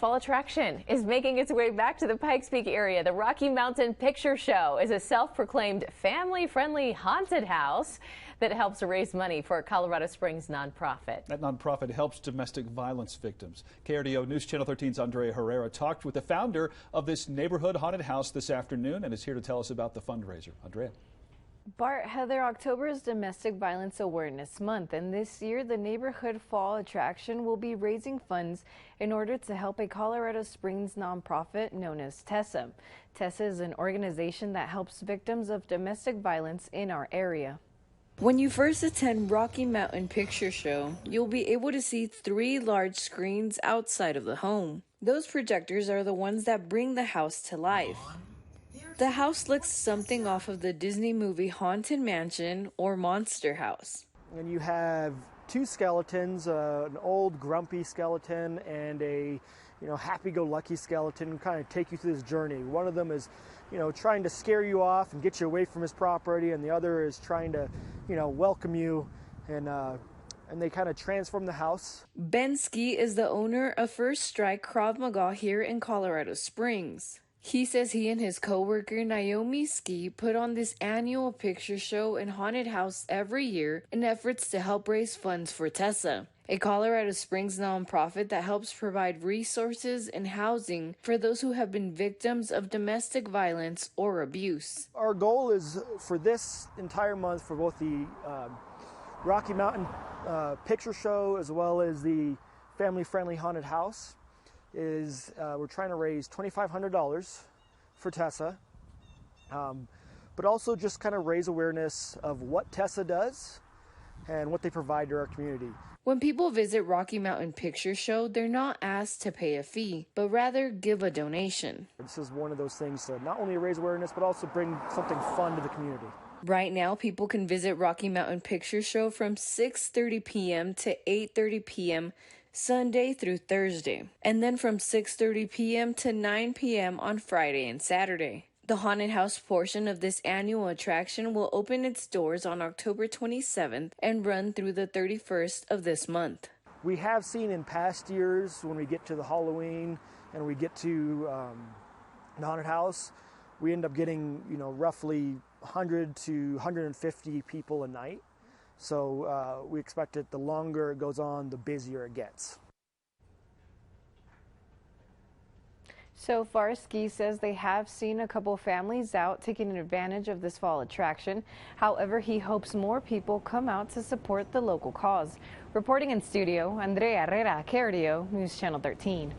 Fall attraction is making its way back to the Pikes Peak area. The Rocky Mountain Picture Show is a self-proclaimed family-friendly haunted house that helps raise money for a Colorado Springs nonprofit. That nonprofit helps domestic violence victims. KRDO News Channel 13's Andrea Herrera talked with the founder of this neighborhood haunted house this afternoon and is here to tell us about the fundraiser. Andrea. Bart, Heather, October is Domestic Violence Awareness Month, and this year the neighborhood fall attraction will be raising funds in order to help a Colorado Springs nonprofit known as TESSA. TESSA is an organization that helps victims of domestic violence in our area. When you first attend Rocky Mountain Picture Show, you'll be able to see 3 large screens outside of the home. Those projectors are the ones that bring the house to life. The house looks something off of the Disney movie Haunted Mansion or Monster House. And you have 2 skeletons, an old grumpy skeleton and a happy-go-lucky skeleton, kind of take you through this journey. One of them is trying to scare you off and get you away from his property, and the other is trying to welcome you, and they kind of transform the house. Ben Ski is the owner of First Strike Krav Maga here in Colorado Springs. He says he and his co-worker Naomi Ski put on this annual picture show and haunted house every year in efforts to help raise funds for TESSA, a Colorado Springs nonprofit that helps provide resources and housing for those who have been victims of domestic violence or abuse. Our goal is for this entire month for both the Rocky Mountain Picture Show as well as the family-friendly haunted house is we're trying to raise $2,500 for TESSA, but also just kind of raise awareness of what TESSA does and what they provide to our community. When people visit Rocky Mountain Picture Show, they're not asked to pay a fee, but rather give a donation. This is one of those things to not only raise awareness, but also bring something fun to the community. Right now, people can visit Rocky Mountain Picture Show from 6:30 p.m. to 8:30 p.m. Sunday through Thursday, and then from 6:30 p.m. to 9 p.m. on Friday and Saturday. The haunted house portion of this annual attraction will open its doors on October 27th and run through the 31st of this month. We have seen in past years when we get to the Halloween and we get to the haunted house, we end up getting roughly 100 to 150 people a night. So we expect it, the longer it goes on, the busier it gets. So far, Ski says they have seen a couple families out taking advantage of this fall attraction. However, he hopes more people come out to support the local cause. Reporting in studio, Andrea Herrera, KRDO News Channel 13.